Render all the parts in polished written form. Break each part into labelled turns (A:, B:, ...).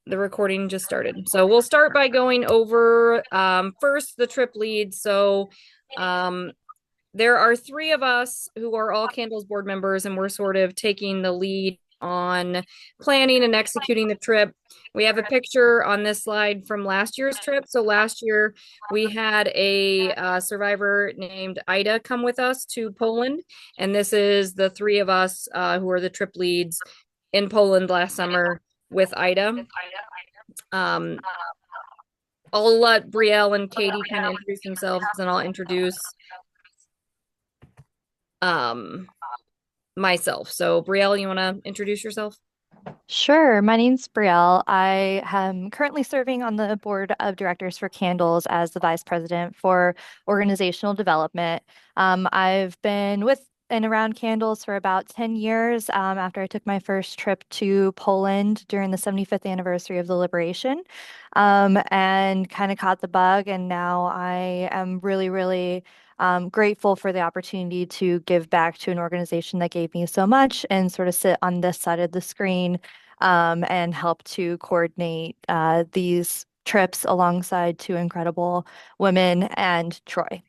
A: the recording just started. So we'll start by going over first the trip lead. So um, there are three of us who are all Candles board members, and we're sort of taking the lead on planning and executing the trip. We have a picture on this slide from last year's trip. So last year we had a survivor named Ida come with us to Poland, and this is the three of us who are the trip leads in Poland last summer with Ida. Um, I'll let Brielle and Katie kind of introduce themselves, and I'll introduce um, myself. So, Brielle, you want to introduce yourself?
B: Sure. My name's Brielle. I am currently serving on the board of directors for Candles as the vice president for organizational development. I've been with and around Candles for about 10 years after I took my first trip to Poland during the 75th anniversary of the liberation and kind of caught the bug. And now I am really grateful for the opportunity to give back to an organization that gave me so much and sort of sit on this side of the screen and help to coordinate these trips alongside two incredible women and Troy.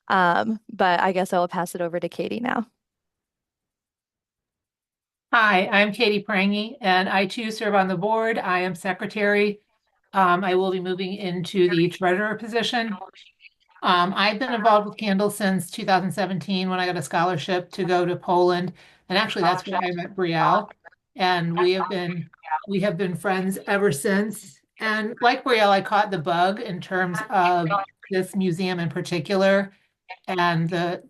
B: But I guess I will pass it over to Katie now.
C: Hi, I'm Katie Prangy, and I too serve on the board. I am secretary. I will be moving into the treasurer position. I've been involved with Candle since 2017 when I got a scholarship to go to Poland, and actually that's where I met Brielle, and we have been friends ever since. And like Brielle, I caught the bug in terms of this museum in particular and the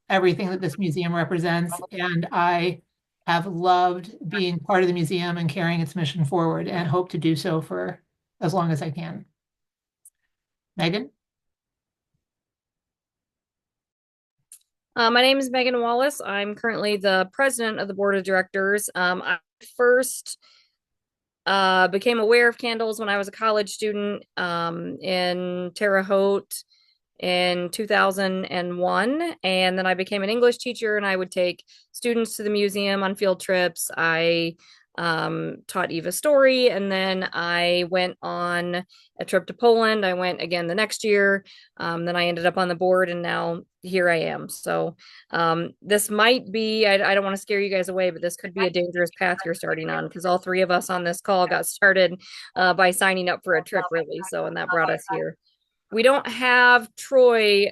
C: everything that this museum represents. And I have loved being part of the museum and carrying its mission forward and hope to do so for as long as I can. Megan?
A: My name is Megan Wallace. I'm currently the president of the board of directors. I first became aware of candles when I was a college student in Terre Haute in 2001. And then I became an English teacher and I would take students to the museum on field trips. I taught Eva story, and then I went on a trip to Poland. I went again the next year. Then I ended up on the board, and now here I am. So this might be, I don't want to scare you guys away, but this could be a dangerous path you're starting on because all three of us on this call got started by signing up for a trip, really. So, and that brought us here. We don't have Troy,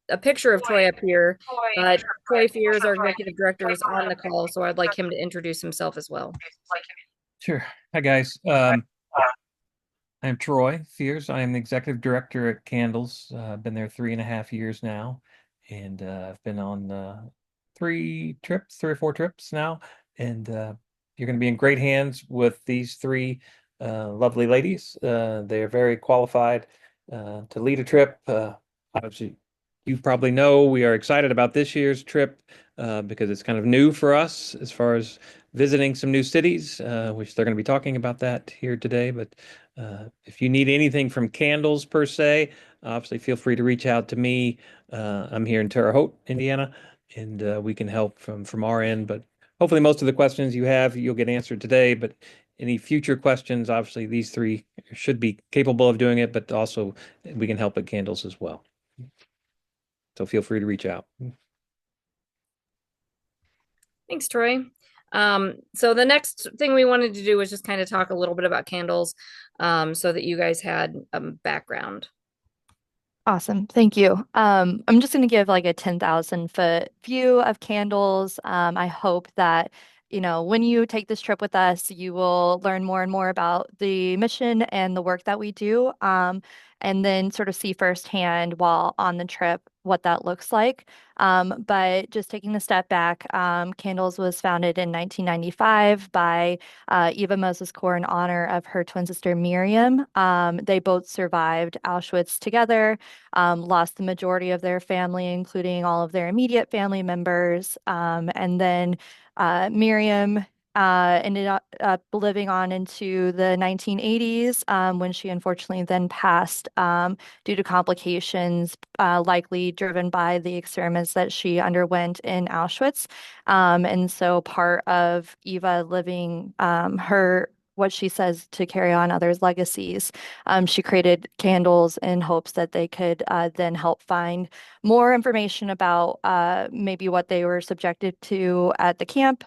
A: a picture of Troy up here, but Troy Fears, our executive director, is on the call, so I'd like him to introduce himself as well.
D: Sure. Hi, guys. I'm Troy Fears. I am the executive director at Candles. I've been there 3.5 years now, and I've been on three or four trips now. And you're going to be in great hands with these three lovely ladies. They're very qualified to lead a trip. Obviously, you probably know we are excited about this year's trip because it's kind of new for us as far as visiting some new cities, which they're going to be talking about that here today. But if you need anything from Candles per se, obviously feel free to reach out to me. I'm here in Terre Haute, Indiana, and we can help from our end. But hopefully, most of the questions you have, you'll get answered today. But any future questions, obviously, these three should be capable of doing it, but also we can help at Candles as well. So feel free to reach out.
A: Thanks, Troy. So the next thing we wanted to do was just kind of talk a little bit about candles, so that you guys had background.
B: Awesome. Thank you. I'm just going to give like a 10,000-foot view of Candles. I hope that, when you take this trip with us, you will learn more and more about the mission and the work that we do, and then sort of see firsthand while on the trip what that looks like. But just taking a step back, Candles was founded in 1995 by Eva Moses Core in honor of her twin sister Miriam. They both survived Auschwitz together, lost the majority of their family, including all of their immediate family members. And then Miriam ended up living on into the 1980s when she unfortunately then passed due to complications likely driven by the experiments that she underwent in Auschwitz. And so part of Eva living her what she says, to carry on others' legacies. She created candles in hopes that they could then help find more information about maybe what they were subjected to at the camp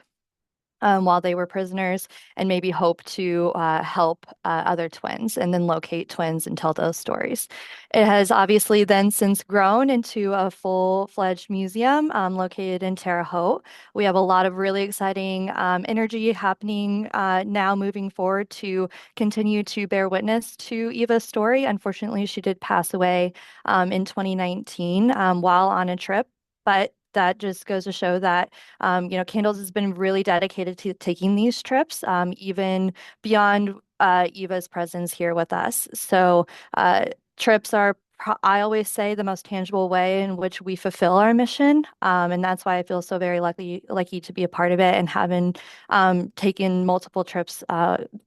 B: while they were prisoners, and maybe hope to help other twins and then locate twins and tell those stories. It has obviously then since grown into a full-fledged museum located in Terre Haute. We have a lot of really exciting energy happening now moving forward to continue to bear witness to Eva's story. Unfortunately, she did pass away in 2019 while on a trip, but that just goes to show that Candles has been really dedicated to taking these trips, even beyond Eva's presence here with us. So trips are, I always say, the most tangible way in which we fulfill our mission. And that's why I feel so very lucky to be a part of it and having taken multiple trips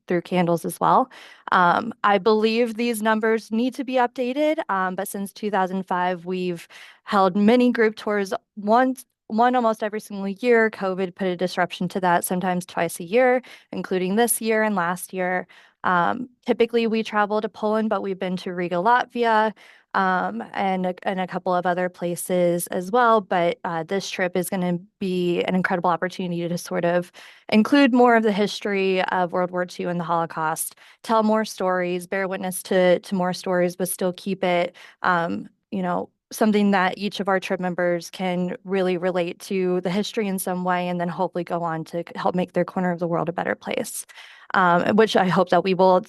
B: through Candles as well. I believe these numbers need to be updated, but since 2005, we've held many group tours, one almost every single year. COVID put a disruption to that, sometimes twice a year, including this year and last year. Typically, we travel to Poland, but we've been to Riga, Latvia, and a couple of other places as well. But this trip is going to be an incredible opportunity to sort of include more of the history of World War II and the Holocaust, tell more stories, bear witness to more stories, but still keep it, something that each of our trip members can really relate to the history in some way, and then hopefully go on to help make their corner of the world a better place, which I hope that we will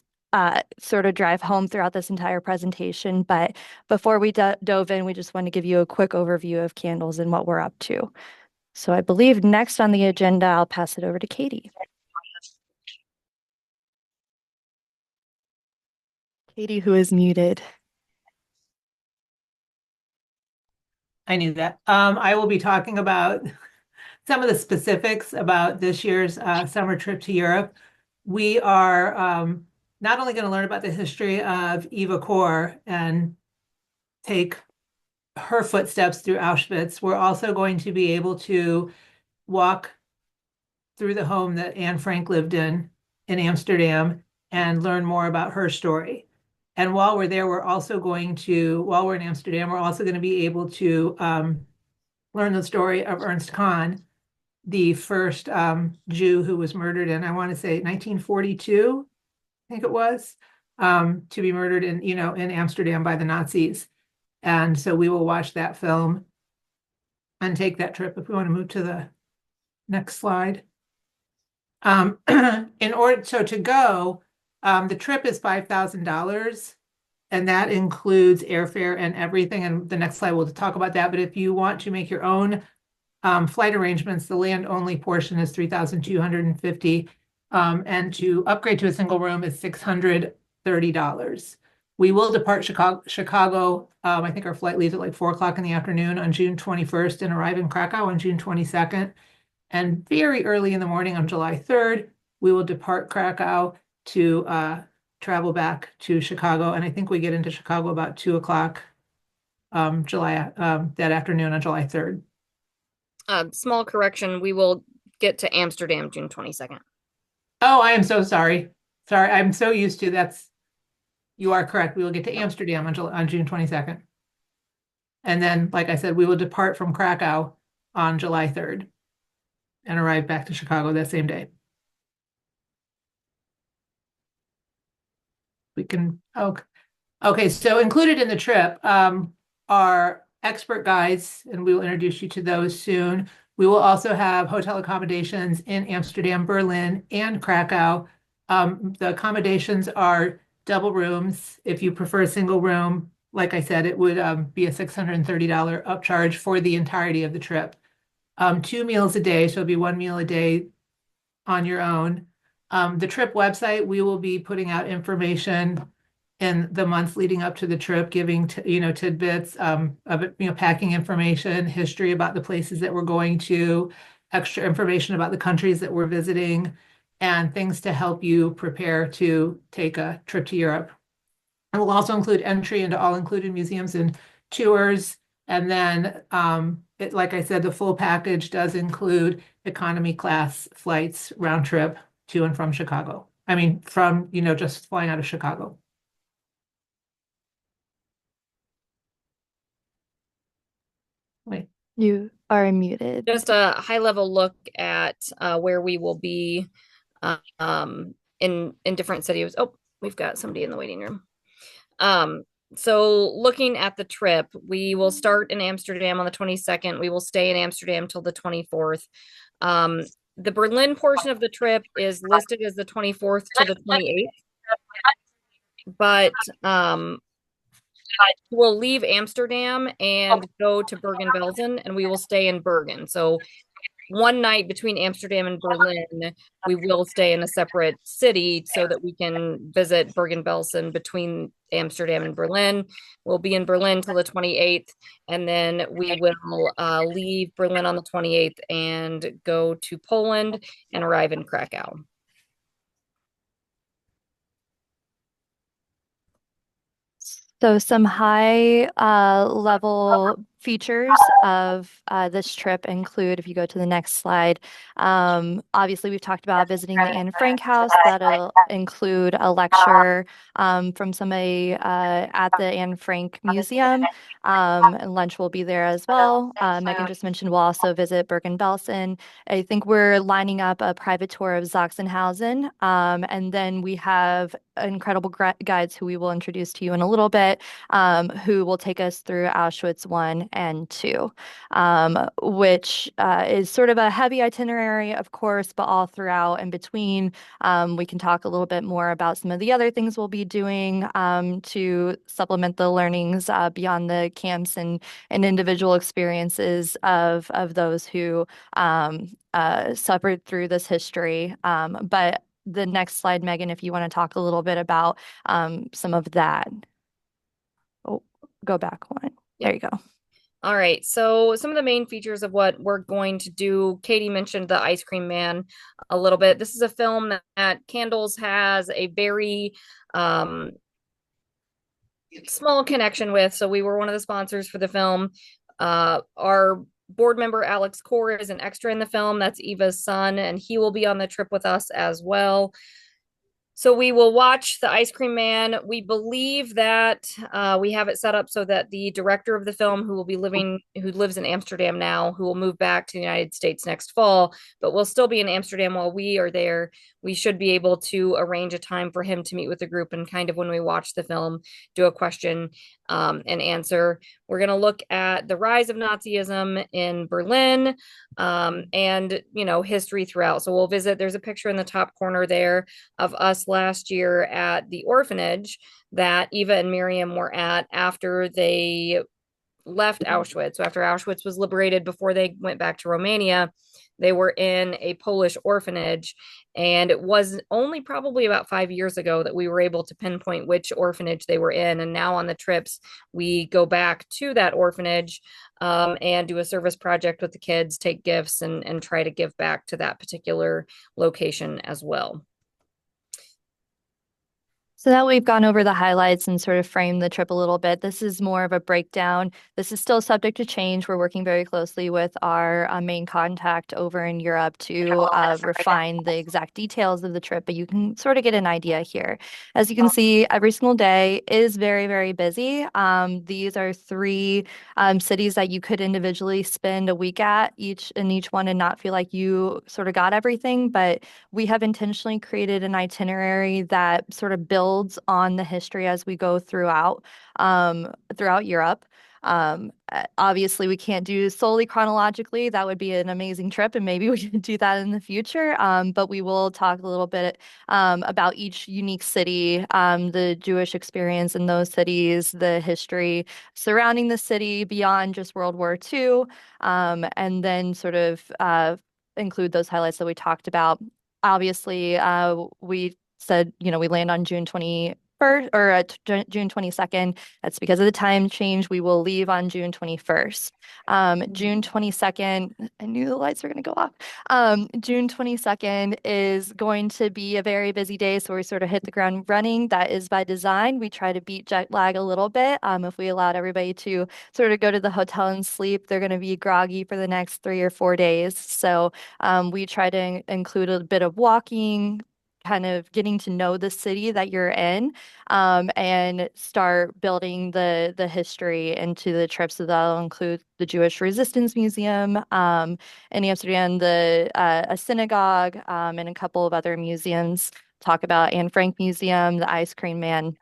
B: sort of drive home throughout this entire presentation. But before we dove in, we just want to give you a quick overview of Candles and what we're up to. So I believe next on the agenda, I'll pass it over to Katie. Katie, who is muted.
C: I knew that. I will be talking about some of the specifics about this year's summer trip to Europe. We are not only going to learn about the history of Eva Kor and take her footsteps through Auschwitz, we're also going to be able to walk through the home that Anne Frank lived in Amsterdam, and learn more about her story. And while we're there, while we're in Amsterdam, we're also going to be able to learn the story of Ernst Kahn, the first Jew who was murdered in, I want to say 1942, I think it was, to be murdered in Amsterdam by the Nazis. And so we will watch that film and take that trip. If we want to move to the next slide. To go, the trip is $5,000, and that includes airfare and everything. And the next slide we'll talk about that. But if you want to make your own flight arrangements, the land-only portion is $3,250, and to upgrade to a single room is $630. We will depart Chicago. I think our flight leaves at like 4 o'clock in the afternoon on June 21st and arrive in Krakow on June 22nd. And very early in the morning on July 3rd, we will depart Krakow to travel back to Chicago. And I think we get into Chicago about 2 o'clock that afternoon on July 3rd.
A: Small correction, we will get to Amsterdam June 22nd.
C: Oh, I am so sorry. Sorry, I'm so used to that's, you are correct. We will get to Amsterdam on June 22nd. And then, like I said, we will depart from Krakow on July 3rd and arrive back to Chicago that same day. Okay, so included in the trip are expert guides, and we will introduce you to those soon. We will also have hotel accommodations in Amsterdam, Berlin, and Krakow. The accommodations are double rooms. If you prefer a single room, like I said, it would be a $630 upcharge for the entirety of the trip. 2 meals a day, so it'll be 1 meal a day on your own. The trip website, we will be putting out information in the months leading up to the trip, giving tidbits of packing information, history about the places that we're going to, extra information about the countries that we're visiting, and things to help you prepare to take a trip to Europe. And we'll also include entry into all-included museums and tours. And then, like I said, the full package does include economy class flights round trip to and from Chicago. I mean, from, just flying out of Chicago. Wait.
B: You are muted.
A: Just a high level look at where we will be in different cities. Oh, we've got somebody in the waiting room. Um, so looking at the trip, we will start in Amsterdam on the 22nd. We will stay in Amsterdam till the 24th. Um, the Berlin portion of the trip is listed as the 24th to the 28th, but we'll leave Amsterdam and go to Bergen-Belsen, and we will stay in Bergen. So one night between Amsterdam and Berlin, we will stay in a separate city so that we can visit Bergen-Belsen between Amsterdam and Berlin. We'll be in Berlin till the 28th, and then we will leave Berlin on the 28th and go to Poland and arrive in Krakow.
B: So some high level features of this trip include, if you go to the next slide, obviously we've talked about visiting the Anne Frank house. That'll include a lecture from somebody at the Anne Frank Museum, and lunch will be there as well. Megan just mentioned we'll also visit Bergen-Belsen. I think we're lining up a private tour of Sachsenhausen, and then we have incredible guides who we will introduce to you in a little bit, who will take us through Auschwitz 1 and 2, which is sort of a heavy itinerary, of course, but all throughout and between, we can talk a little bit more about some of the other things we'll be doing to supplement the learnings beyond the camps and individual experiences of those who suffered through this history. But the next slide, Megan, if you want to talk a little bit about some of that. Oh, go back one.
A: Yep.
B: There you go.
A: All right. So some of the main features of what we're going to do, Katie mentioned the Ice Cream Man a little bit. This is a film that Candles has a very small connection with. So we were one of the sponsors for the film. Our board member, Alex Core, is an extra in the film. That's Eva's son, and he will be on the trip with us as well. So we will watch The Ice Cream Man. We believe that we have it set up so that the director of the film, who lives in Amsterdam now, who will move back to the United States next fall, but will still be in Amsterdam while we are there, we should be able to arrange a time for him to meet with the group and kind of, when we watch the film, do a question and answer. We're going to look at the rise of Nazism in Berlin, and, history throughout. So we'll visit, there's a picture in the top corner there of us last year at the orphanage that Eva and Miriam were at after they left Auschwitz. So after Auschwitz was liberated, before they went back to Romania, they were in a Polish orphanage. And it was only probably about 5 years ago that we were able to pinpoint which orphanage they were in. And now on the trips, we go back to that orphanage and do a service project with the kids, take gifts, and try to give back to that particular location as well.
B: So now we've gone over the highlights and sort of framed the trip a little bit. This is more of a breakdown. This is still subject to change. We're working very closely with our main contact over in Europe to refine the exact details of the trip, but you can sort of get an idea here. As you can see, every single day is very, very busy. These are three cities that you could individually spend a week at each one and not feel like you sort of got everything, but we have intentionally created an itinerary that sort of builds on the history as we go throughout Europe. Obviously, we can't do solely chronologically. That would be an amazing trip, and maybe we can do that in the future. But we will talk a little bit about each unique city, the Jewish experience in those cities, the history surrounding the city beyond just World War II, and then sort of include those highlights that we talked about. Obviously, we said, we land on June 21st or June 22nd. That's because of the time change. We will leave on June 21st. June 22nd, I knew the lights were going to go off. June 22nd is going to be a very busy day, so we sort of hit the ground running. That is by design. We try to beat jet lag a little bit. If we allowed everybody to sort of go to the hotel and sleep, they're going to be groggy for the next 3 or 4 days. So we try to include a bit of walking, kind of getting to know the city that you're in, and start building the history into the trips. So that'll include the Jewish Resistance Museum in Amsterdam, the a synagogue, and a couple of other museums. Talk about Anne Frank Museum, the Ice Cream Man.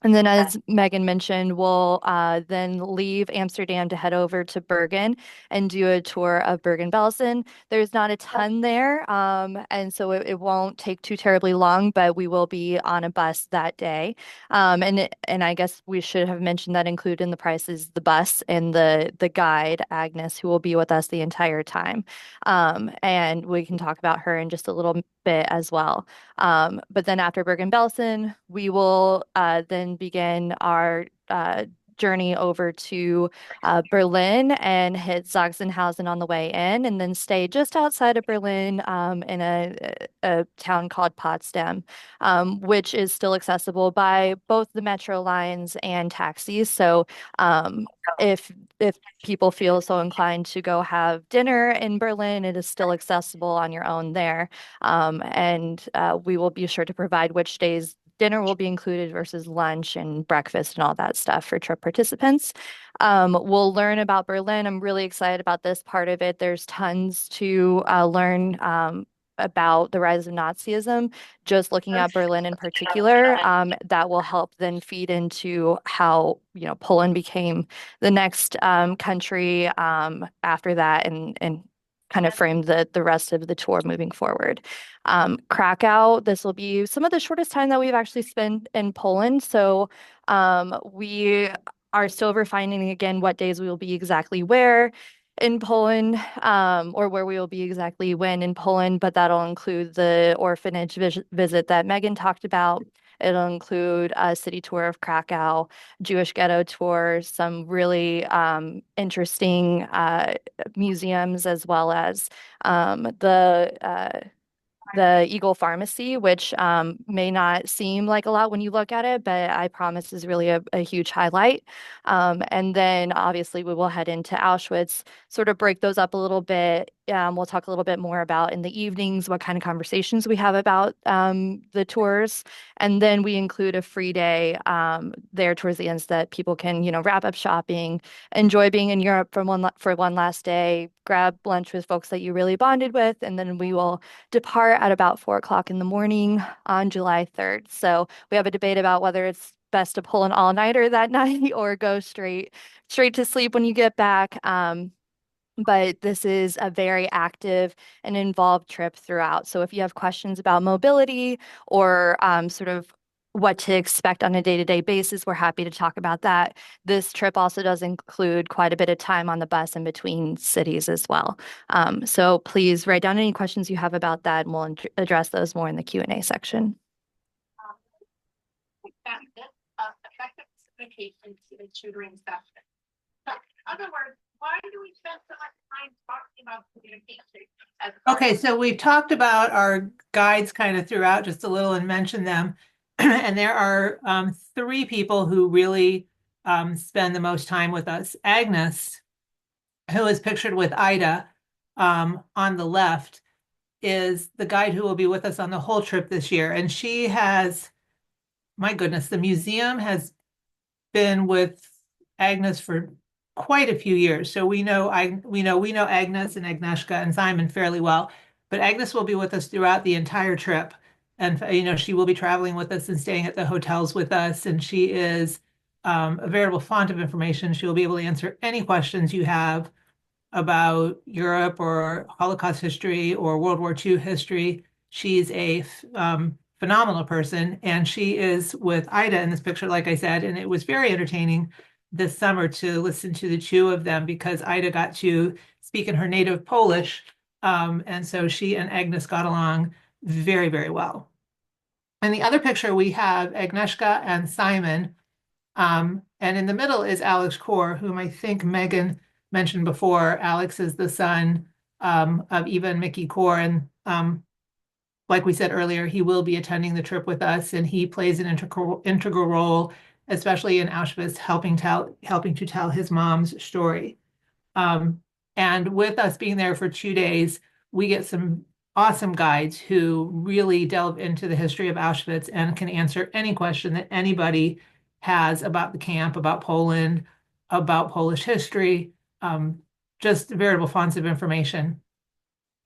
B: And then, as Megan mentioned, we'll then leave Amsterdam to head over to Bergen and do a tour of Bergen-Belsen. There's not a ton there, and so it won't take too terribly long, but we will be on a bus that day. And I guess we should have mentioned that included in the price is the bus and the guide, Agnes, who will be with us the entire time. And we can talk about her in just a little bit as well. But then after Bergen-Belsen, we will then begin our journey over to Berlin and hit Sachsenhausen on the way in, and then stay just outside of Berlin in a town called Potsdam, which is still accessible by both the metro lines and taxis. So if people feel so inclined to go have dinner in Berlin, it is still accessible on your own there. And we will be sure to provide which days dinner will be included versus lunch and breakfast and all that stuff for trip participants. We'll learn about Berlin. I'm really excited about this part of it. There's tons to learn about the rise of Nazism, just looking at Berlin in particular. That will help then feed into how, Poland became the next country after that, and kind of frame the rest of the tour moving forward. Krakow, this will be some of the shortest time that we've actually spent in Poland. So we are still refining again what days we will be exactly where in Poland, or where we will be exactly when in Poland, but that'll include the orphanage visit that Megan talked about. It'll include a city tour of Krakow, Jewish ghetto tour, some really interesting museums, as well as the Eagle Pharmacy, which may not seem like a lot when you look at it, but I promise is really a huge highlight. And then obviously we will head into Auschwitz, sort of break those up a little bit. We'll talk a little bit more about in the evenings what kind of conversations we have about the tours. And then we include a free day there towards the end so that people can, wrap up shopping, enjoy being in Europe for one last day, grab lunch with folks that you really bonded with, and then we will depart at about 4 o'clock in the morning on July 3rd. So we have a debate about whether it's best to pull an all-nighter that night or go straight to sleep when you get back. But this is a very active and involved trip throughout. So if you have questions about mobility or sort of what to expect on a day-to-day basis, we're happy to talk about that. This trip also does include quite a bit of time on the bus in between cities as well. So please write down any questions you have about that, and we'll address those more in the Q&A section.
E: Effective communication to the tutoring session. So, in other words, why do we spend so much time talking about communication?
C: Okay, so we've talked about our guides kind of throughout just a little and mentioned them. And there are three people who really spend the most time with us. Agnes, who is pictured with Ida on the left, is the guide who will be with us on the whole trip this year. And she has, my goodness, the museum has been with Agnes for quite a few years. So we know Agnes and Agnieszka and Simon fairly well, but Agnes will be with us throughout the entire trip. And she will be traveling with us and staying at the hotels with us. And she is a veritable font of information. She will be able to answer any questions you have about Europe or Holocaust history or World War II history. She's a phenomenal person, and she is with Ida in this picture, like I said, and it was very entertaining this summer to listen to the two of them because Ida got to speak in her native Polish, and so she and Agnes got along very, very well. In the other picture, we have Agnieszka and Simon, and in the middle is Alex Kaur, whom I think Megan mentioned before. Alex is the son of Eva and Mickey Kaur, and like we said earlier, he will be attending the trip with us, and he plays an integral role, especially in Auschwitz, helping to tell his mom's story. And with us being there for 2 days, we get some awesome guides who really delve into the history of Auschwitz and can answer any question that anybody has about the camp, about Poland, about Polish history, um, just veritable fonts of information.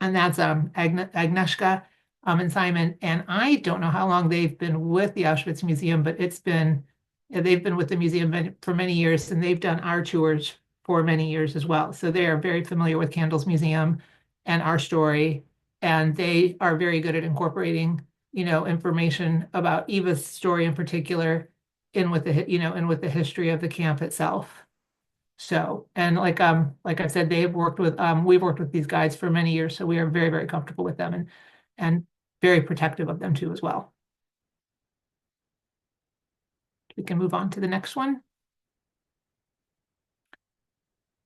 C: And that's Agnieszka and Simon. And I don't know how long they've been with the Auschwitz Museum, but they've been with the museum for many years, and they've done our tours for many years as well. So they are very familiar with Candles Museum and our story, and they are very good at incorporating, information about Eva's story in particular in with the history of the camp itself. So, and like I said, we've worked with these guides for many years, so we are very, very comfortable with them and very protective of them too as well. We can move on to the next one.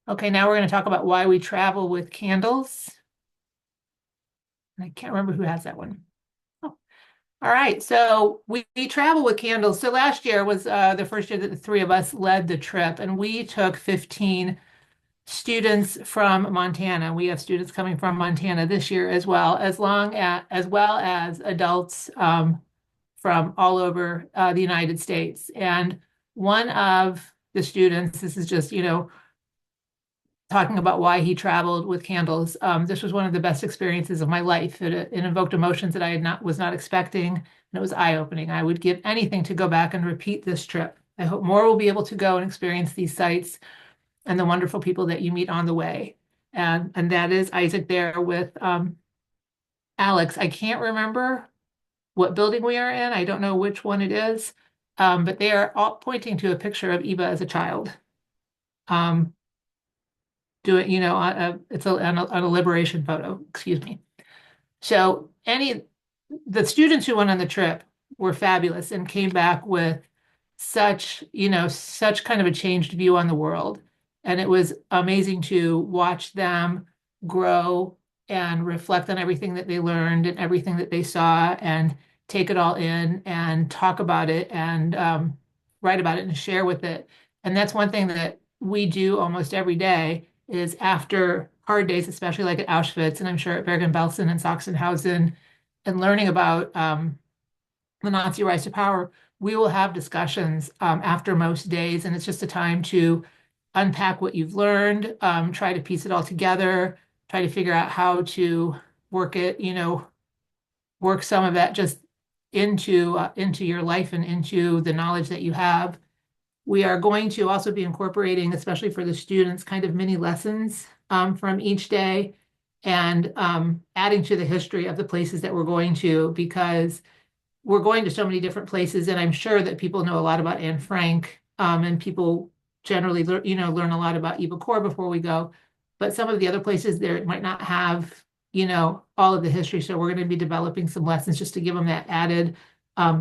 C: Okay, now we're going to talk about why we travel with candles. I can't remember who has that one. Oh, all right. So we travel with candles. So last year was the first year that the three of us led the trip, and we took 15 students from Montana. We have students coming from Montana this year as well as adults from all over the United States. And one of the students, this is just, talking about why he traveled with candles. This was one of the best experiences of my life. It invoked emotions that was not expecting, and it was eye-opening. I would give anything to go back and repeat this trip. I hope more will be able to go and experience these sites and the wonderful people that you meet on the way. And that is Isaac there with Alex. I can't remember what building we are in. I don't know which one it is, but they are all pointing to a picture of Eva as a child. Doing, it's on a liberation photo, excuse me. So the students who went on the trip were fabulous and came back with such kind of a changed view on the world. And it was amazing to watch them grow and reflect on everything that they learned and everything that they saw and take it all in and talk about it and write about it and share with it. And that's one thing that we do almost every day is after hard days, especially like at Auschwitz, and I'm sure at Bergen-Belsen and Sachsenhausen, and learning about the Nazi rise to power, we will have discussions after most days, and it's just a time to unpack what you've learned, try to piece it all together, try to figure out how to work some of that just into your life and into the knowledge that you have. We are going to also be incorporating, especially for the students, kind of mini lessons from each day and adding to the history of the places that we're going to, because we're going to so many different places, and I'm sure that people know a lot about Anne Frank, and people generally learn a lot about Eva Kor before we go. But some of the other places there might not have, all of the history. So we're going to be developing some lessons just to give them that added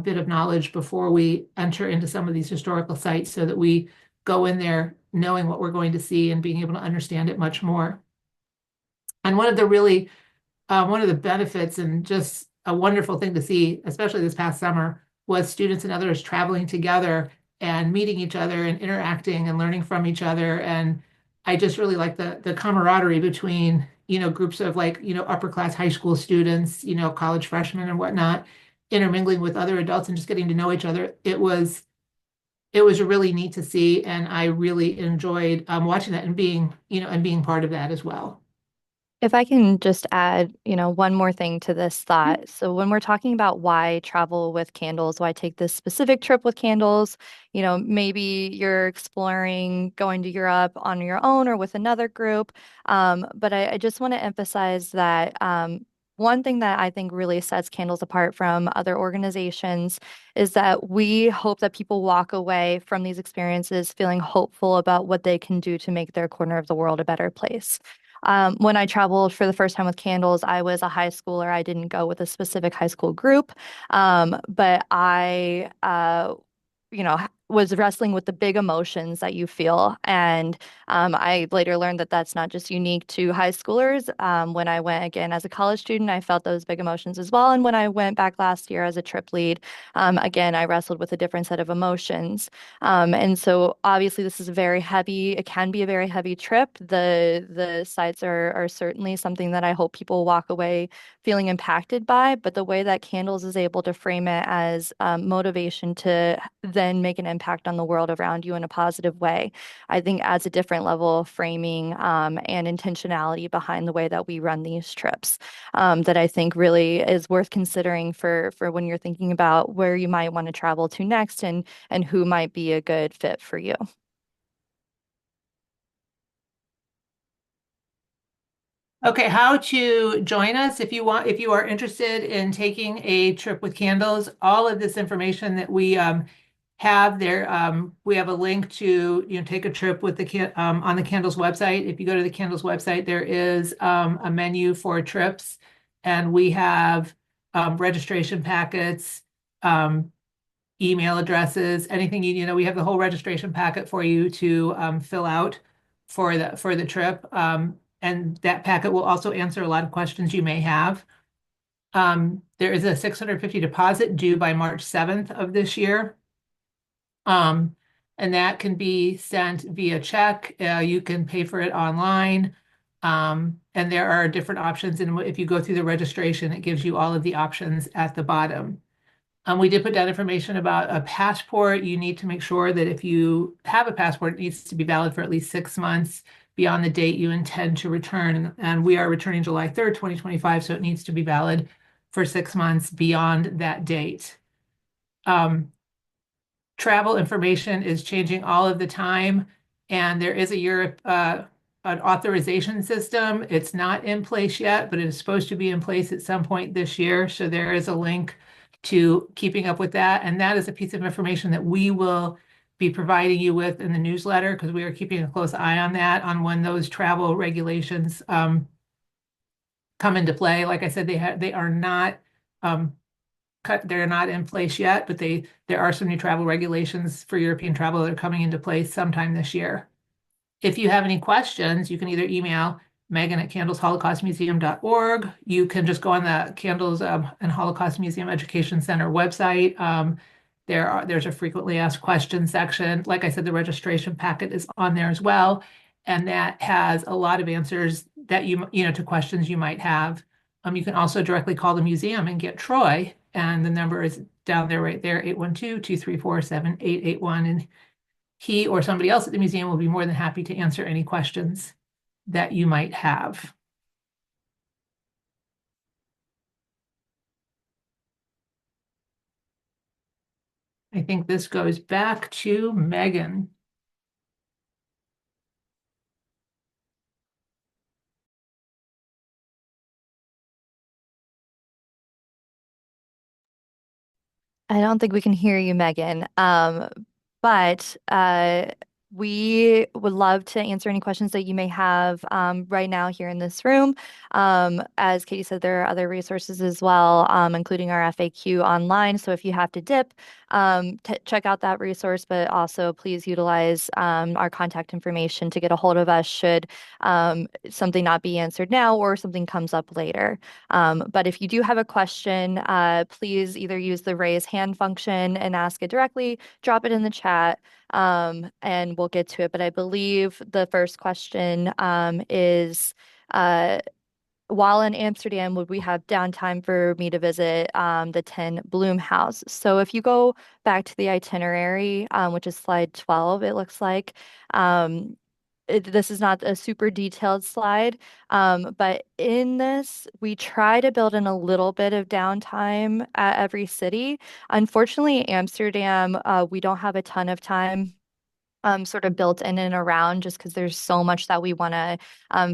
C: bit of knowledge before we enter into some of these historical sites so that we go in there knowing what we're going to see and being able to understand it much more. And one of the benefits and just a wonderful thing to see, especially this past summer, was students and others traveling together and meeting each other and interacting and learning from each other. And I just really like the camaraderie between, groups of upper class high school students, college freshmen and whatnot, intermingling with other adults and just getting to know each other. It was really neat to see, and I really enjoyed watching that and being part of that as well.
B: If I can just add, one more thing to this thought. So when we're talking about why travel with candles, why take this specific trip with candles, maybe you're exploring going to Europe on your own or with another group. But I just want to emphasize that one thing that I think really sets candles apart from other organizations is that we hope that people walk away from these experiences feeling hopeful about what they can do to make their corner of the world a better place. When I traveled for the first time with candles, I was a high schooler. I didn't go with a specific high school group, but I was wrestling with the big emotions that you feel. And I later learned that that's not just unique to high schoolers. When I went again as a college student, I felt those big emotions as well. And when I went back last year as a trip lead, again, I wrestled with a different set of emotions. And so obviously this is a very heavy, it can be a very heavy trip. The sites are certainly something that I hope people walk away feeling impacted by, but the way that Candles is able to frame it as motivation to then make an impact on the world around you in a positive way, I think adds a different level of framing and intentionality behind the way that we run these trips that I think really is worth considering for when you're thinking about where you might want to travel to next and who might be a good fit for you.
C: Okay, how to join us if you want, if you are interested in taking a trip with Candles, all of this information that we have there, we have a link to, take a trip with the on the Candles website. If you go to the Candles website, there is a menu for trips, and we have registration packets, um, email addresses, anything we have the whole registration packet for you to fill out for the trip. And that packet will also answer a lot of questions you may have. There is a 650 deposit due by March 7th of this year. Um, and that can be sent via check. You can pay for it online. And there are different options. And if you go through the registration, it gives you all of the options at the bottom. We did put down information about a passport. You need to make sure that if you have a passport, it needs to be valid for at least 6 months beyond the date you intend to return. And we are returning July 3rd, 2025, so it needs to be valid for 6 months beyond that date. Travel information is changing all of the time, and there is a Europe an authorization system. It's not in place yet, but it is supposed to be in place at some point this year. So there is a link to keeping up with that, and that is a piece of information that we will be providing you with in the newsletter because we are keeping a close eye on that, on when those travel regulations come into play. Like I said, they are not they're not in place yet, but there are some new travel regulations for European travel that are coming into place sometime this year. If you have any questions, you can either email Megan at candlesholocaustmuseum.org. You can just go on the Candles and Holocaust Museum Education Center website. There's a frequently asked questions section. Like I said, the registration packet is on there as well, and that has a lot of answers that to questions you might have. You can also directly call the museum and get Troy, and the number is down there right there, 812-234-7881. And he or somebody else at the museum will be more than happy to answer any questions that you might have. I think this goes back to Megan.
B: I don't think we can hear you, Megan. But we would love to answer any questions that you may have right now here in this room. As Katie said, there are other resources as well, including our FAQ online. So if you have to dip, check out that resource, but also please utilize our contact information to get a hold of us should something not be answered now or something comes up later. But if you do have a question, please either use the raise hand function and ask it directly, drop it in the chat, and we'll get to it. But I believe the first question is while in Amsterdam, would we have downtime for me to visit the 10 Bloom House? So if you go back to the itinerary, which is slide 12, it looks like, this is not a super detailed slide, but in this, we try to build in a little bit of downtime at every city. Unfortunately, Amsterdam, we don't have a ton of time sort of built in and around just because there's so much that we want to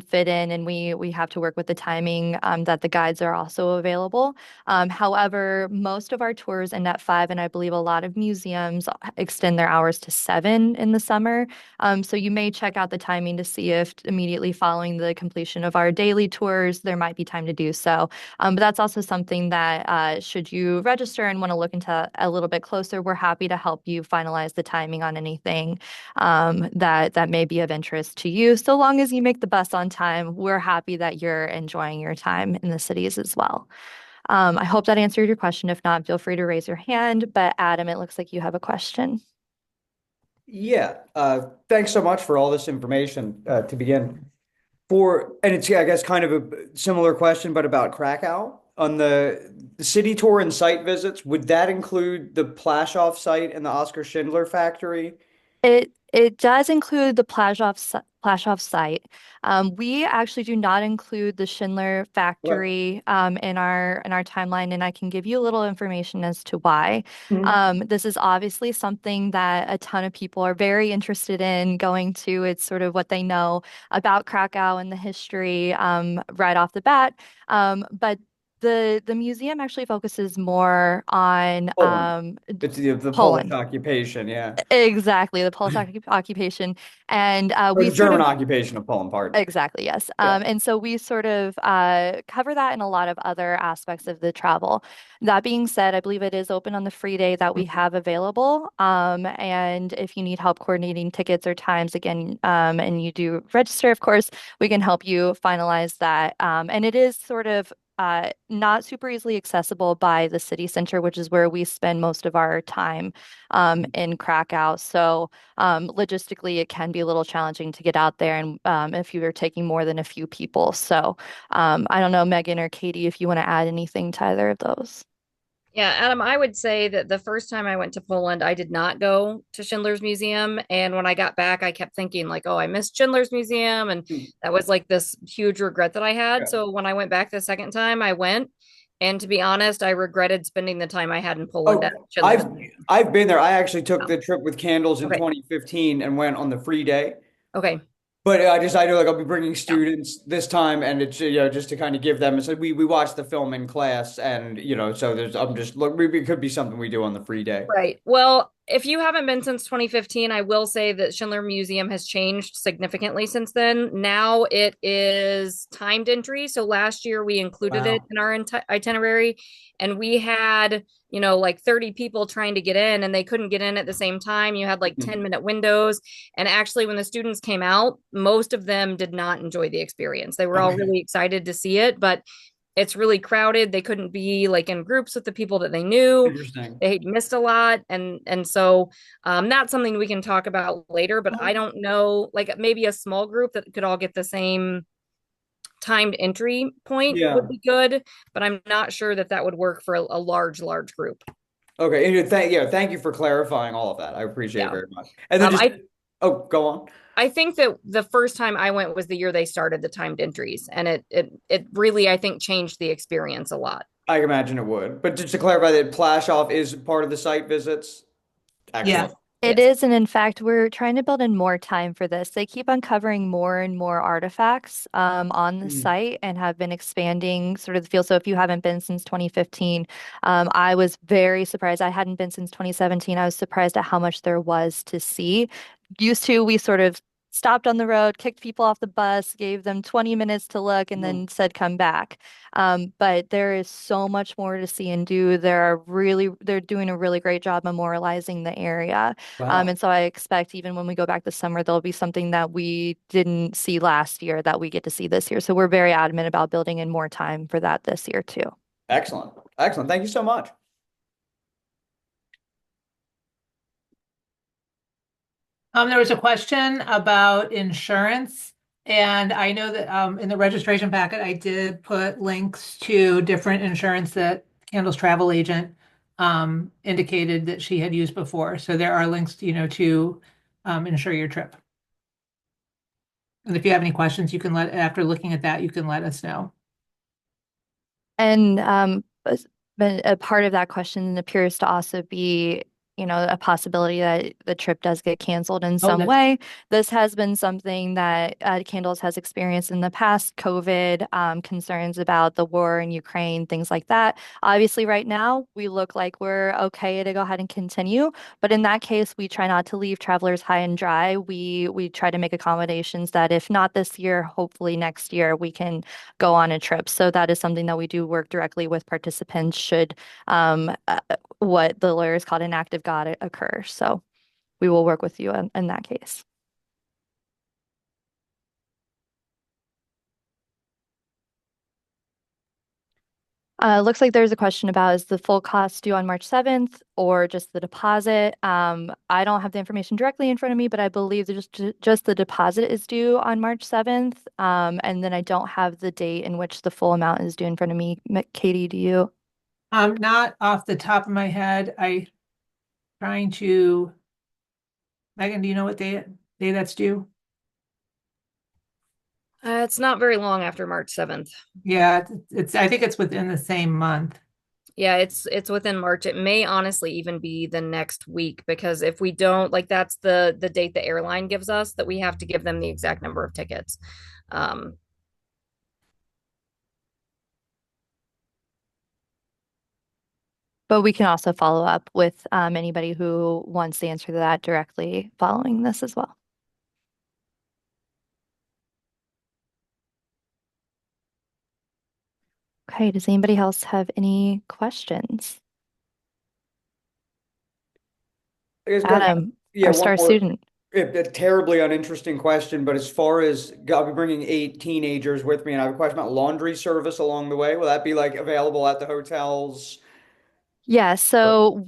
B: fit in, and we have to work with the timing that the guides are also available. However, most of our tours end at 5, and I believe a lot of museums extend their hours to 7 in the summer. So you may check out the timing to see if immediately following the completion of our daily tours, there might be time to do so. But that's also something that should you register and want to look into a little bit closer, we're happy to help you finalize the timing on anything that may be of interest to you. So long as you make the bus on time, we're happy that you're enjoying your time in the cities as well. I hope that answered your question. If not, feel free to raise your hand. But Adam, it looks like you have a question.
F: Yeah, thanks so much for all this information to begin. And it's, yeah, I guess, kind of a similar question, but about Krakow. On the city tour and site visits, would that include the Plaschow site and the Oskar Schindler factory?
B: It does include the Plaschow site. We actually do not include the Schindler
F: Well,
B: factory in our timeline, and I can give you a little information as to why.
F: mhm.
B: This is obviously something that a ton of people are very interested in going to. It's sort of what they know about Krakow and the history right off the bat. But the museum actually focuses more on
F: Poland. It's the Polish
B: Poland.
F: occupation, yeah.
B: Exactly, the Polish occupation. And
F: Or
B: we
F: the
B: sort
F: German
B: of,
F: occupation of Poland, pardon.
B: exactly, yes.
F: Yeah.
B: And so we sort of cover that in a lot of other aspects of the travel. That being said, I believe it is open on the free day that we have available. And if you need help coordinating tickets or times, again, and you do register, of course, we can help you finalize that. And it is sort of not super easily accessible by the city center, which is where we spend most of our time in Krakow. So logistically, it can be a little challenging to get out there, and if you are taking more than a few people. So I don't know, Megan or Katie, if you want to add anything to either of those.
A: Yeah, Adam, I would say that the first time I went to Poland, I did not go to Schindler's Museum. And when I got back, I kept thinking, like, oh, I missed Schindler's Museum. And
F: Hmm.
A: that was like this huge regret that I had.
F: Yeah.
A: So when I went back the second time, I went. And to be honest, I regretted spending the time I had in Poland at
F: Oh,
A: Schindler's
F: I've
A: Museum.
F: I've been there. I actually took
A: Yeah.
F: the trip with Candles in
A: Okay.
F: 2015 and went on the free day.
A: Okay.
F: But I know, like, I'll be bringing
A: Yeah.
F: students this time, and it's, just to kind of give them. So we watched the film in class, and so there's I'm just look, maybe it could be something we do on the free day.
A: Right. Well, if you haven't been since 2015, I will say that Schindler Museum has changed significantly since then. Now it is timed entry. So last year we included it
F: Wow.
A: in our itinerary, and we had, like 30 people trying to get in, and they couldn't get in at the same time. You had like
F: Mhm.
A: 10-minute windows. And actually, when the students came out, most of them did not enjoy the experience. They were all
F: Okay.
A: really excited to see it, but it's really crowded. They couldn't be like in groups with the people that they knew.
F: Interesting.
A: They missed a lot, and so that's something we can talk about later. But I don't know, like maybe a small group that could all get the same timed entry point would
F: Yeah.
A: be good. But I'm not sure that that would work for a large group.
F: Okay. And thank you for clarifying all of that. I appreciate it
A: Yeah.
F: very much. And then
A: Um,
F: just
A: I
F: go on.
A: I think that the first time I went was the year they started the timed entries, and it really, I think, changed the experience a lot.
F: I imagine it would. But just to clarify that Plashoff is part of the site visits.
C: Yeah.
F: Excellent.
B: It
A: Yes.
B: is, and in fact, we're trying to build in more time for this. They keep uncovering more and more artifacts on the
F: Mm.
B: site and have been expanding sort of the field. So if you haven't been since 2015, I was very surprised. I hadn't been since 2017. I was surprised at how much there was to see. Used to, we sort of stopped on the road, kicked people off the bus, gave them 20 minutes to look, and
F: Mm.
B: then said, come back. But there is so much more to see and do. They're doing a really great job memorializing the area.
F: Wow.
B: And so I expect even when we go back this summer, there'll be something that we didn't see last year that we get to see this year. So we're very adamant about building in more time for that this year too.
F: Excellent. Excellent. Thank you so much.
C: There was a question about insurance, and I know that in the registration packet, I did put links to different insurance that Kendall's travel agent indicated that she had used before. So there are links, to insure your trip. And if you have any questions, after looking at that, you can let us know.
B: And but a part of that question appears to also be, a possibility that the trip does get canceled in
C: Oh,
B: some way. This has been something that Candles has experienced in the past, COVID, concerns about the war in Ukraine, things like that. Obviously, right now, we look like we're okay to go ahead and continue. But in that case, we try not to leave travelers high and dry. We try to make accommodations that if not this year, hopefully next year, we can go on a trip. So that is something that we do work directly with participants should what the lawyers called an act of God occur. So we will work with you in that case. Looks like there's a question about is the full cost due on March 7th or just the deposit? I don't have the information directly in front of me, but I believe that just the deposit is due on March 7th. And then I don't have the date in which the full amount is due in front of me. Katie, do you?
C: Not off the top of my head. Trying to, Megan, do you know what day that's due?
A: It's not very long after March 7th.
C: Yeah, I think it's within the same month.
A: Yeah, it's within March. It may honestly even be the next week because if we don't, like that's the date the airline gives us that we have to give them the exact number of tickets. Um,
B: But we can also follow up with anybody who wants the answer to that directly following this as well. Okay, does anybody else have any questions?
F: I guess,
B: Adam,
F: yeah,
B: our
F: one
B: star
F: more.
B: student.
F: A terribly uninteresting question, but as far as I'll be bringing 8 teenagers with me, and I have a question about laundry service along the way. Will that be like available at the hotels?
B: Yeah, so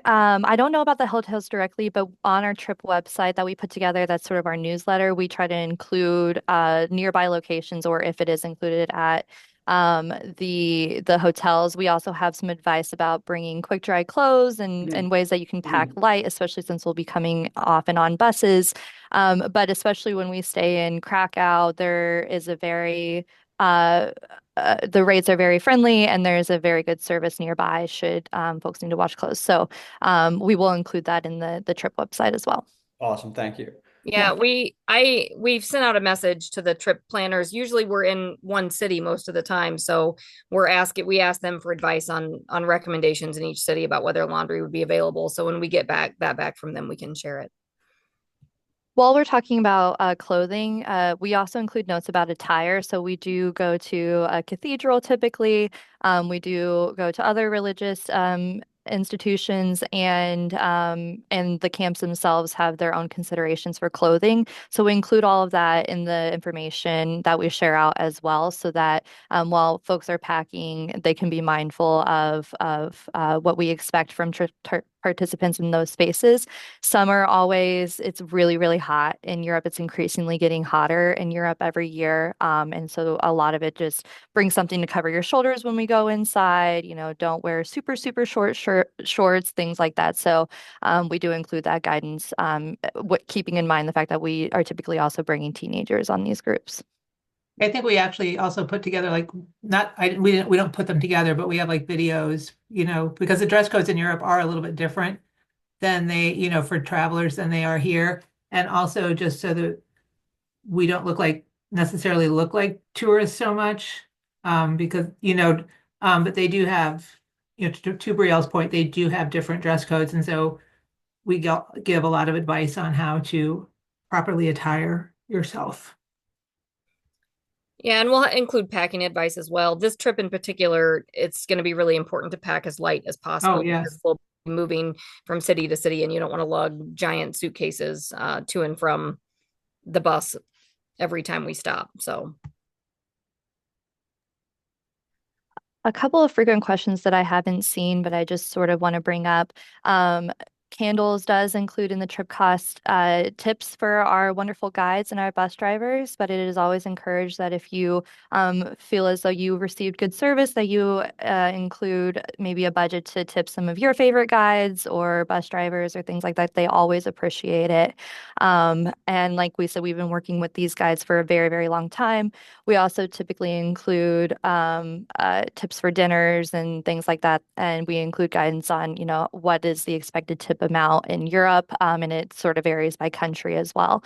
B: I don't know about the hotels directly, but on our trip website that we put together, that's sort of our newsletter, we try to include nearby locations or if it is included at the hotels. We also have some advice about bringing quick dry clothes and ways that you can pack
F: Mhm.
B: light, especially since we'll be coming off and on buses. But especially when we stay in Krakow, there is a very the rates are very friendly and there's a very good service nearby should folks need to wash clothes. So we will include that in the trip website as well.
F: Awesome, thank you.
A: yeah, we've sent out a message to the trip planners. Usually we're in one city most of the time, so we ask them for advice on recommendations in each city about whether laundry would be available. So when we get back from them, we can share it.
B: While we're talking about clothing, we also include notes about attire. So we do go to a cathedral typically. We do go to other religious institutions, and the camps themselves have their own considerations for clothing. So we include all of that in the information that we share out as well, so that while folks are packing, they can be mindful of what we expect from participants in those spaces. Summer always, it's really, really hot in Europe. It's increasingly getting hotter in Europe every year. And so a lot of it just bring something to cover your shoulders when we go inside. Don't wear super, super shorts, things like that. So we do include that guidance, keeping in mind the fact that we are typically also bringing teenagers on these groups.
C: I think we actually also put together like not I we don't put them together, but we have like videos, because the dress codes in Europe are a little bit different than for travelers than they are here. And also just so that we don't necessarily look like tourists so much, because, but they do have, to Brielle's point, they do have different dress codes. And so give a lot of advice on how to properly attire yourself.
A: Yeah, and we'll include packing advice as well. This trip in particular, it's going to be really important to pack as light as
C: Oh,
A: possible because
C: yes.
A: we'll be moving from city to city, and you don't want to lug giant suitcases to and from the bus every time we stop. So,
B: A couple of frequent questions that I haven't seen, but I just sort of want to bring up. Candles does include in the trip cost tips for our wonderful guides and our bus drivers, but it is always encouraged that if you feel as though you received good service, that you include maybe a budget to tip some of your favorite guides or bus drivers or things like that. They always appreciate it. And like we said, we've been working with these guides for a very, very long time. We also typically include tips for dinners and things like that. And we include guidance on, what is the expected tip ship them out in Europe, and it sort of varies by country as well.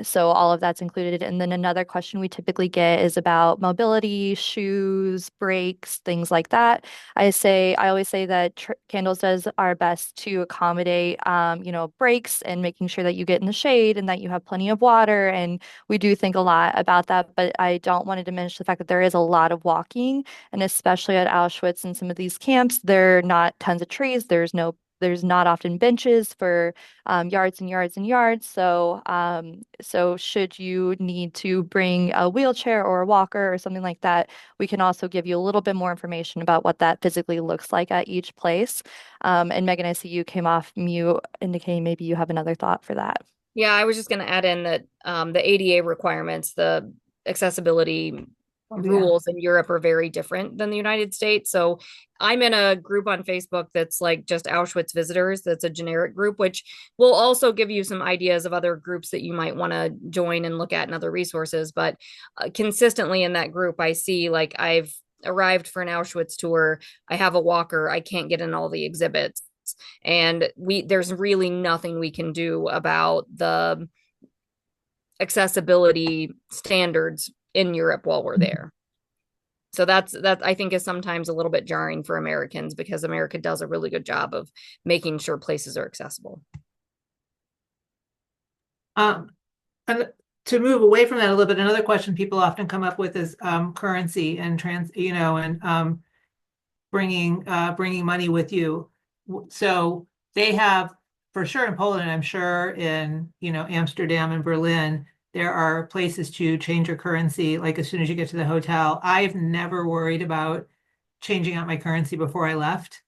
B: So all of that's included. And then another question we typically get is about mobility, shoes, brakes, things like that. I always say that Candles does our best to accommodate, breaks and making sure that you get in the shade and that you have plenty of water. And we do think a lot about that, but I don't want to diminish the fact that there is a lot of walking, and especially at Auschwitz and some of these camps, there are not tons of trees. There's not often benches for yards and yards and yards. So should you need to bring a wheelchair or a walker or something like that, we can also give you a little bit more information about what that physically looks like at each place. And Megan, I see you came off mute, indicating maybe you have another thought for that.
A: Yeah, I was just going to add in that the ADA requirements, the accessibility
C: Oh, yeah.
A: rules in Europe are very different than the United States. So I'm in a group on Facebook that's like just Auschwitz visitors. That's a generic group, which will also give you some ideas of other groups that you might want to join and look at and other resources. But consistently in that group, I see like I've arrived for an Auschwitz tour. I have a walker. I can't get in all the exhibits. And there's really nothing we can do about the accessibility standards in Europe while we're there. So that I think is sometimes a little bit jarring for Americans because America does a really good job of making sure places are accessible.
C: And to move away from that a little bit, another question people often come up with is currency and bringing money with you. So they have, for sure in Poland, and I'm sure in Amsterdam and Berlin, there are places to change your currency like as soon as you get to the hotel. I've never worried about changing out my currency before I left.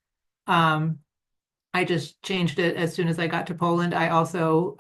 C: I just changed it as soon as I got to Poland. I also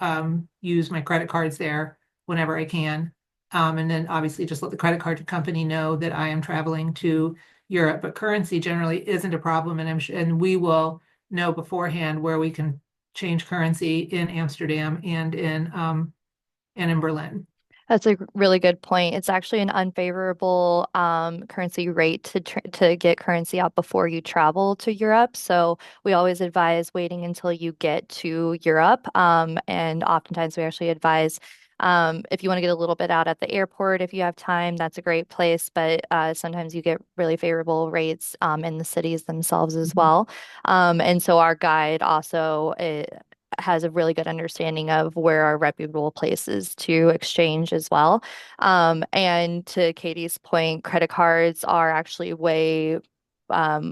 C: use my credit cards there whenever I can. And then obviously just let the credit card company know that I am traveling to Europe. But currency generally isn't a problem, and we will know beforehand where we can change currency in Amsterdam and in Berlin.
B: That's a really good point. It's actually an unfavorable currency rate to get currency out before you travel to Europe. So we always advise waiting until you get to Europe. And oftentimes we actually advise if you want to get a little bit out at the airport, if you have time, that's a great place. But sometimes you get really favorable rates in the cities themselves as well. And so our guide also has a really good understanding of where are reputable places to exchange as well. And to Katie's point, credit cards are actually way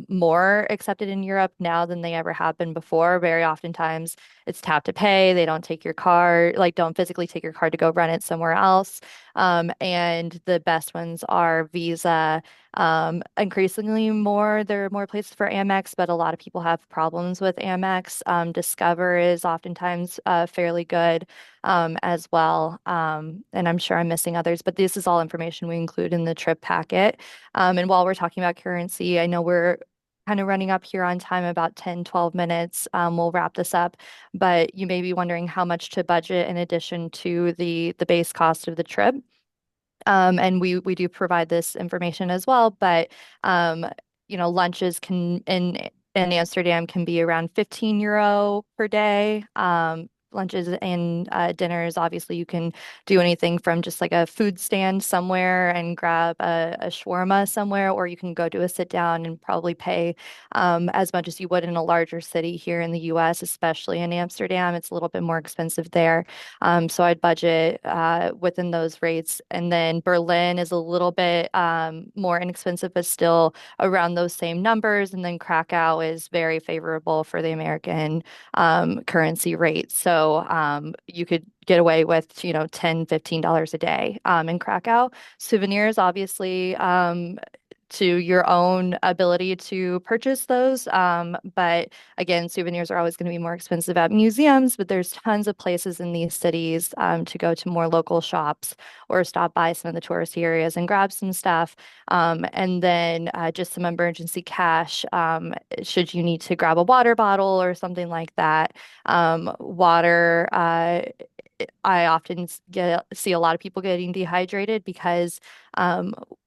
B: more accepted in Europe now than they ever have been before. Very oftentimes it's tap to pay. They don't take your card, like don't physically take your card to go run it somewhere else. And the best ones are Visa. Increasingly there are more places for Amex, but a lot of people have problems with Amex. Discover is oftentimes fairly good as well. And I'm sure I'm missing others, but this is all information we include in the trip packet. And while we're talking about currency, I know we're kind of running up here on time, about 10, 12 minutes. We'll wrap this up, but you may be wondering how much to budget in addition to the base cost of the trip. And we do provide this information as well, but lunches can in Amsterdam can be around 15 euro per day. Lunches and dinners, obviously, you can do anything from just like a food stand somewhere and grab a shawarma somewhere, or you can go to a sit down and probably pay as much as you would in a larger city here in the US, especially in Amsterdam. It's a little bit more expensive there. So I'd budget within those rates. And then Berlin is a little bit more inexpensive, but still around those same numbers. And then Krakow is very favorable for the American currency rate. So you could get away with, $10, $15 a day in Krakow. Souvenirs, obviously, to your own ability to purchase those. But again, souvenirs are always going to be more expensive at museums, but there's tons of places in these cities to go to more local shops or stop by some of the touristy areas and grab some stuff. And then just some emergency cash should you need to grab a water bottle or something like that. Water, I often see a lot of people getting dehydrated because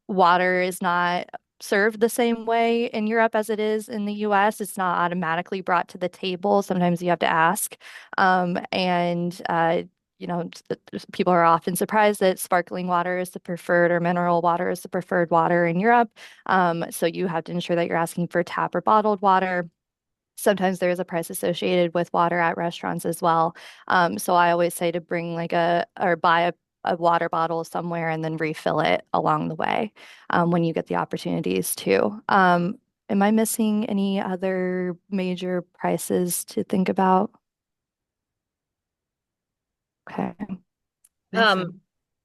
B: water is not served the same way in Europe as it is in the US. It's not automatically brought to the table. Sometimes you have to ask. And you know, people are often surprised that sparkling water is the preferred or mineral water is the preferred water in Europe. So you have to ensure that you're asking for tap or bottled water. Sometimes there is a price associated with water at restaurants as well. So I always say to bring like or buy a water bottle somewhere and then refill it along the way when you get the opportunities to. Am I missing any other major prices to think about? Okay.
C: Think so.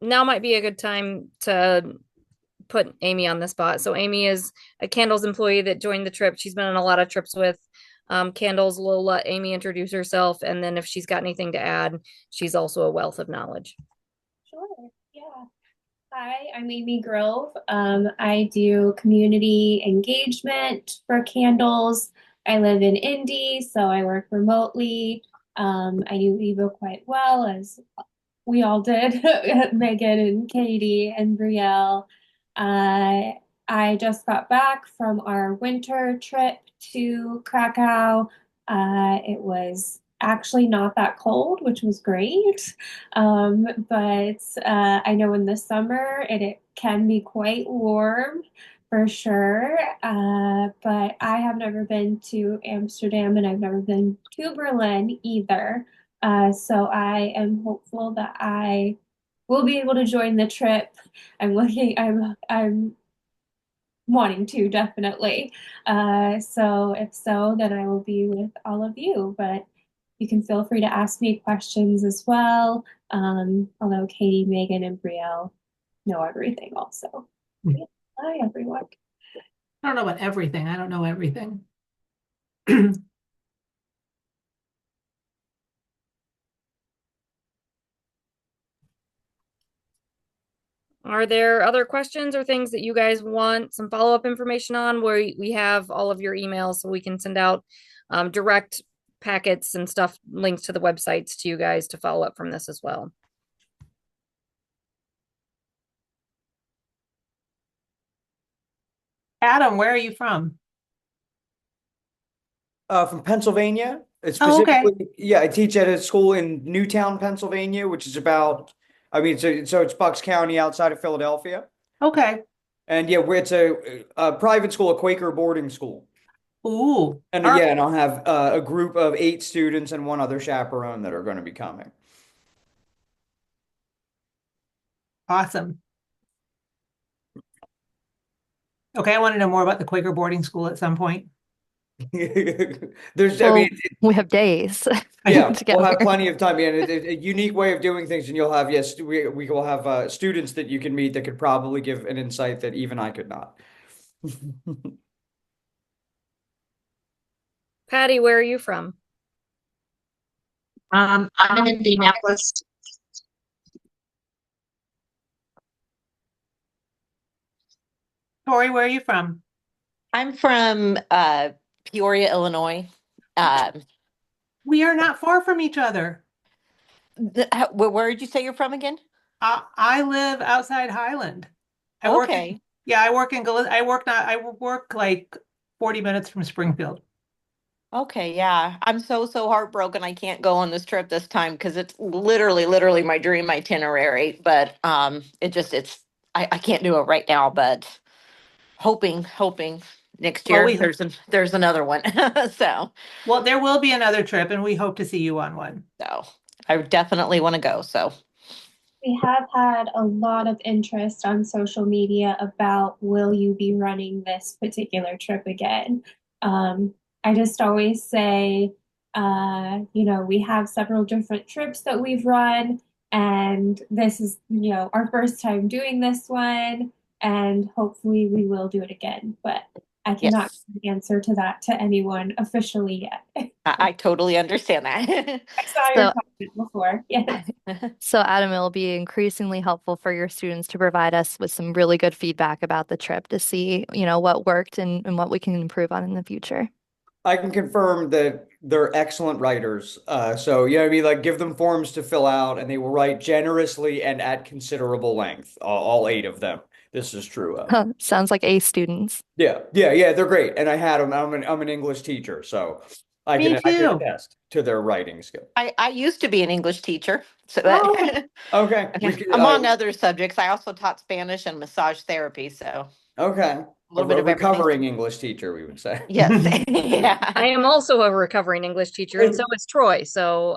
A: Now might be a good time to put Amy on the spot. So Amy is a Candles employee that joined the trip. She's been on a lot of trips with Candles. We'll let Amy introduce herself, and then if she's got anything to add, she's also a wealth of knowledge.
G: Sure. Yeah. Hi, I'm Amy Grove. I do community engagement for Candles. I live in Indy, so I work remotely. I do Evo quite well, as we all did, Megan and Katie and Brielle. Uh, I just got back from our winter trip to Krakow. It was actually not that cold, which was great. But I know in the summer it can be quite warm for sure. But I have never been to Amsterdam and I've never been to Berlin either. So I am hopeful that I will be able to join the trip. I'm wanting to definitely. So if so, then I will be with all of you. But you can feel free to ask me questions as well. Although Katie, Megan, and Brielle know everything also. Yeah. Hi, everyone.
C: I don't know about everything. I don't know everything.
A: Are there other questions or things that you guys want some follow-up information on? Where we have all of your emails, so we can send out direct packets and stuff, links to the websites to you guys to follow up from this as well.
C: Adam, where are you from?
F: From Pennsylvania. It's
C: Oh, okay.
F: specifically, yeah, I teach at a school in Newtown, Pennsylvania, which is about, I mean, so it's Bucks County outside of Philadelphia.
C: Okay.
F: And yeah, it's a private school, a Quaker boarding school.
C: Ooh.
F: And yeah, and I'll have a group of 8 students and one other chaperone that are going to be coming.
C: Awesome. Okay, I want to know more about the Quaker boarding school at some point.
F: There's, I
B: Well,
F: mean,
B: we have days
F: yeah,
B: together.
F: we'll have plenty of time. Yeah, and it's a unique way of doing things, and you'll have, yes, we will have students that you can meet that could probably give an insight that even I could not.
A: Patty, where are you from?
E: I'm in Indianapolis.
C: Tori, where are you from?
H: I'm from Peoria, Illinois. Um,
C: We are not far from each other.
H: where did you say you're from again?
C: I live outside Highland. I work in,
H: Okay.
C: yeah, I work in I work not I work like 40 minutes from Springfield.
H: Okay, yeah. I'm so heartbroken I can't go on this trip this time because it's literally my dream itinerary. But I can't do it right now, but hoping next
C: Well,
H: year there's another one. So
C: well, there will be another trip and we hope to see you on one.
H: so I definitely want to go. So
G: We have had a lot of interest on social media about will you be running this particular trip again? I just always say, we have several different trips that we've run, and this is, our first time doing this one, and hopefully we will do it again. But I cannot
H: yes,
G: give an answer to that to anyone officially yet.
H: I totally understand that.
G: I saw your
B: So
G: comment before. Yes.
B: So, Adam, it will be increasingly helpful for your students to provide us with some really good feedback about the trip to see, what worked and what we can improve on in the future.
F: I can confirm that they're excellent writers. So, I mean, like give them forms to fill out and they will write generously and at considerable length, all 8 of them. this is true of.
B: Sounds like A students.
F: Yeah, they're great. And I had them. I'm an English teacher, so I
C: Me
F: can
C: too.
F: attest to their writing skill.
H: I used to be an English teacher, so
F: Oh,
H: that
F: okay.
H: among other subjects, I also taught Spanish and massage therapy, so
F: Okay.
H: a little bit
F: A
H: of everything.
F: recovering English teacher, we would say.
H: Yes.
A: I
H: Yeah.
A: am also a recovering English teacher, and so is Troy. So,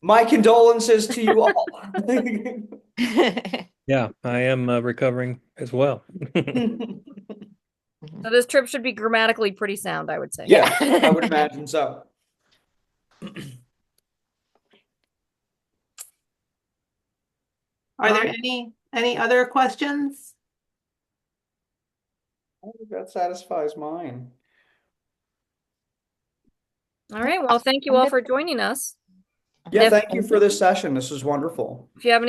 F: My condolences to you all.
D: Yeah, I am recovering as well.
A: so this trip should be grammatically pretty sound, I would say.
F: Yeah, I would imagine so.
C: Are there any other questions?
F: I think that satisfies mine.
A: All right. Well, thank you all for joining us.
F: Yeah,
A: If-
F: thank you for this session. This was wonderful.
A: If you have any